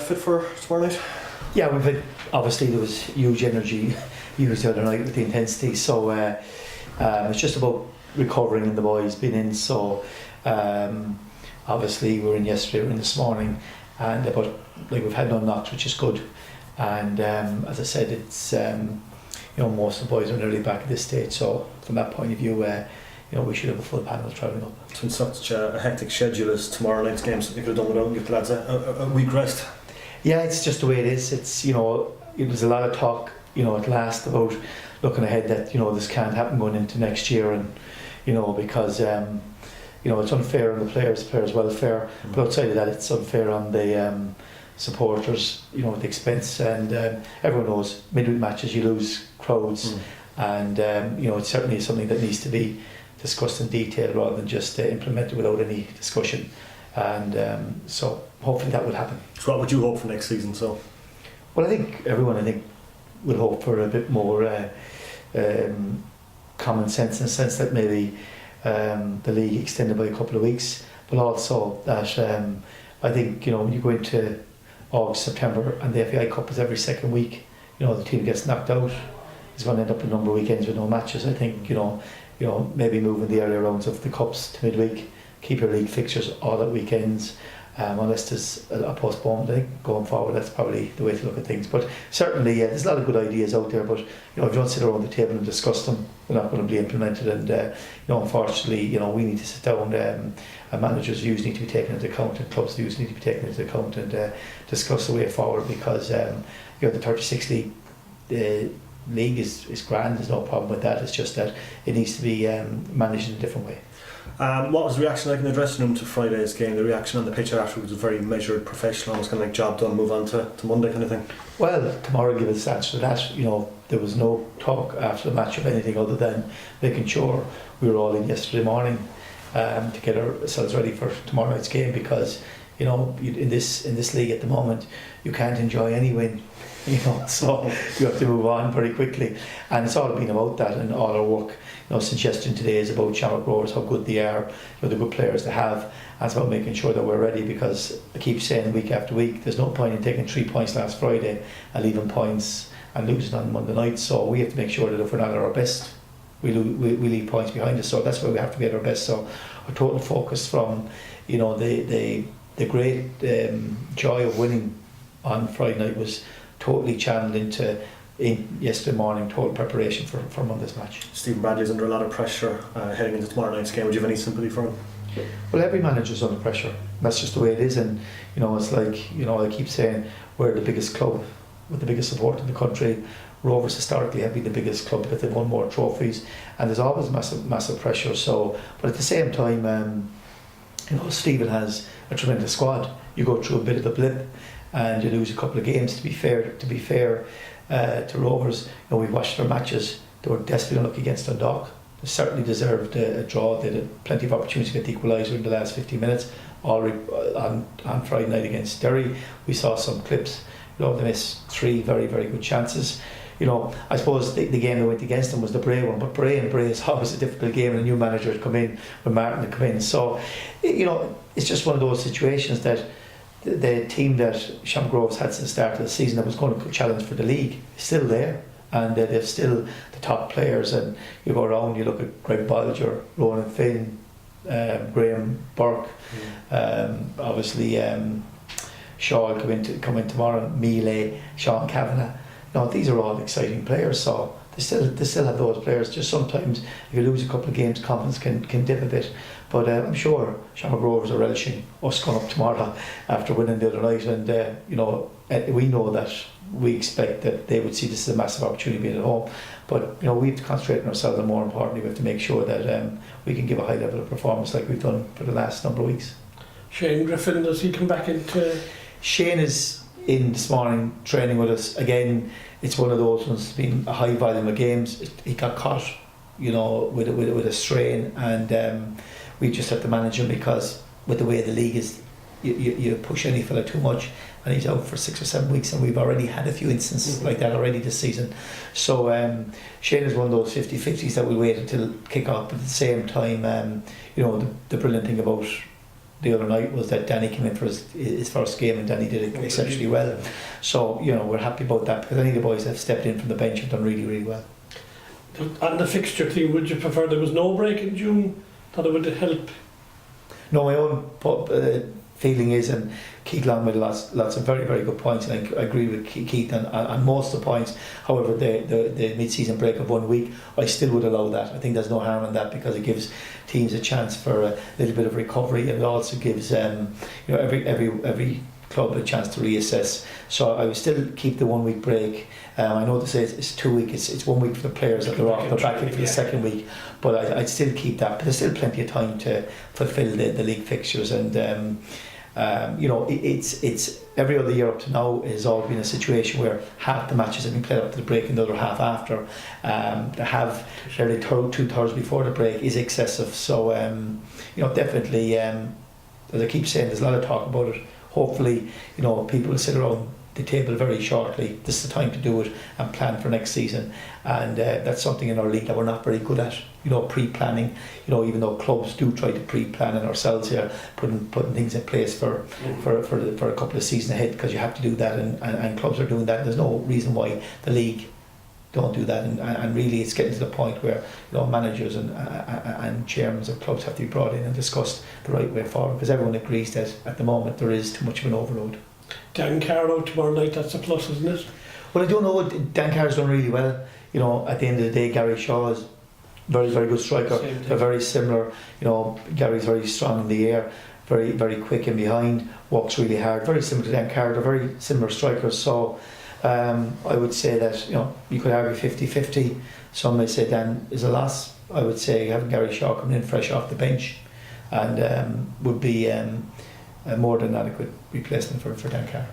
fit for tomorrow night? Yeah, obviously there was huge energy used the other night with the intensity, so it's just about recovering and the boys being in. So obviously we were in yesterday, we were in this morning, and but we've had no knocks, which is good. And as I said, it's most of the boys are nearly back at this stage. So from that point of view, we should have a full panel travelling up. It's been such a hectic schedule as tomorrow night's game, so you could have done without. Give the lads a week rest. Yeah, it's just the way it is. It's there's a lot of talk at last about looking ahead that this can't happen going into next year, and because it's unfair on the players' welfare, but outside of that it's unfair on the supporters, at the expense, and everyone knows midweek matches you lose crowds, and it certainly is something that needs to be discussed in detail rather than just implemented without any discussion, and so hopefully that will happen. So what would you hope for next season? So, well, I think everyone would hope for a bit more common sense, in the sense that maybe the league extended by a couple of weeks, but also that I think when you go into August, September, and the FAI Cup is every second week, the team gets knocked out, is going to end up a number of weekends with no matches. I think maybe moving the earlier rounds of the cups to midweek, keep your league fixtures all at weekends, unless there's a postponement. I think going forward that's probably the way to look at things. But certainly, there's a lot of good ideas out there, but if you don't sit around the table and discuss them, they're not going to be implemented. And unfortunately, we need to sit down, and managers' views need to be taken into account, and clubs' views need to be taken into account, and discuss the way forward, because the 36 league is grand. There's no problem with that. It's just that it needs to be managed in a different way. What was the reaction like in the dressing room to Friday's game? The reaction on the pitch afterwards was very measured, professional, almost kind of like job done, move on to Monday kind of thing. Well, tomorrow will give us the answer to that. There was no talk after the match of anything other than making sure we were all in yesterday morning to get ourselves ready for tomorrow night's game, because in this league at the moment you can't enjoy any win. So you have to move on very quickly, and it's all been about that, and all our work since yesterday and today is about Shamrock Rovers, how good they are, the good players they have, and it's about making sure that we're ready, because I keep saying week after week there's no point in taking 3 points last Friday and leaving points and losing on Monday night. So we have to make sure that if we're not at our best, we leave points behind us. So that's where we have to be at our best. So our total focus from the great joy of winning on Friday night was totally channeled into yesterday morning, total preparation for Monday's match. Stephen Bradley's under a lot of pressure heading into tomorrow night's game. Would you have any sympathy for him? Well, every manager's under pressure. That's just the way it is, and it's like I keep saying we're the biggest club with the biggest support in the country. Rovers historically have been the biggest club because they've won more trophies, and there's always massive pressure. So, but at the same time, Stephen has a tremendous squad. You go through a bit of a blip, and you lose a couple of games. To be fair to Rovers, we've watched their matches. They were desperately unlucky against Dundalk. They certainly deserved a draw. They had plenty of opportunities to get the equaliser in the last 15 minutes. On Friday night against Derry, we saw some clips. They missed 3 very, very good chances. I suppose the game that went against them was the Bray one, but Bray is always a difficult game, and a new manager had come in, when Martin had come in. So, it's just one of those situations that the team that Shamrock Rovers had since the start of the season that was going to challenge for the league is still there, and they're still the top players. And you go around, you look at Greg Bolger, Ronan Finn, Graham Burke, obviously Shaw will come in tomorrow, Mealy, Sean Kavanagh. These are all exciting players, so they still have those players. Just sometimes if you lose a couple of games, confidence can dip a bit. But I'm sure Shamrock Rovers are relishing us going up tomorrow after winning the other night, and we know that we expect that they would see this as a massive opportunity being at home. But we have to concentrate on ourselves, and more importantly, we have to make sure that we can give a high level of performance like we've done for the last number of weeks. Shane Griffin, does he come back into? Shane is in this morning training with us again. It's one of those ones that's been a high volume of games. He got caught, with a strain, and we just have to manage him, because with the way the league is, you push any fella too much and he's out for 6 or 7 weeks, and we've already had a few instances like that already this season. So Shane is one of those 50-50s that we wait until kick off, but at the same time, the brilliant thing about the other night was that Danny came in for his first game, and Danny did it exceptionally well. So, you know, we're happy about that, because I think the boys have stepped in from the bench and done really, really well. On the fixture thing, would you prefer there was no break in June? That it would help? No, my own feeling is, and Keith Long made lots of very, very good points, and I agree with Keith on most of the points. However, the mid-season break of 1 week, I still would allow that. I think there's no harm in that, because it gives teams a chance for a little bit of recovery, and it also gives every club a chance to reassess. So I would still keep the 1 week break. I know to say it's 2 weeks, it's 1 week for the players that they're off, they're back in for the second week, but I'd still keep that. But there's still plenty of time to fulfil the league fixtures, and it's every other year up to now has all been a situation where half the matches have been played up to the break and the other half after. To have nearly 2/3 before the break is excessive. So definitely, as I keep saying, there's a lot of talk about it. Hopefully, people will sit around the table very shortly. This is the time to do it and plan for next season, and that's something in our league that we're not very good at. Pre-planning. Even though clubs do try to pre-plan, and ourselves here putting things in place for a couple of seasons ahead, because you have to do that, and clubs are doing that. There's no reason why the league don't do that, and really it's getting to the point where managers and chairmen of clubs have to be brought in and discussed the right way forward, because everyone agrees that at the moment there is too much of an overload. Dan Carroll tomorrow night, that's a plus, isn't it? Well, I don't know. Dan Carr's done really well. At the end of the day, Gary Shaw is very, very good striker. They're very similar. Gary's very strong in the air, very, very quick in behind, works really hard. Very similar to Dan Carr. They're very similar strikers. So I would say that you could argue 50-50. Some may say Dan is a loss. I would say having Gary Shaw coming in fresh off the bench and would be a more than adequate replacement for Dan Carr.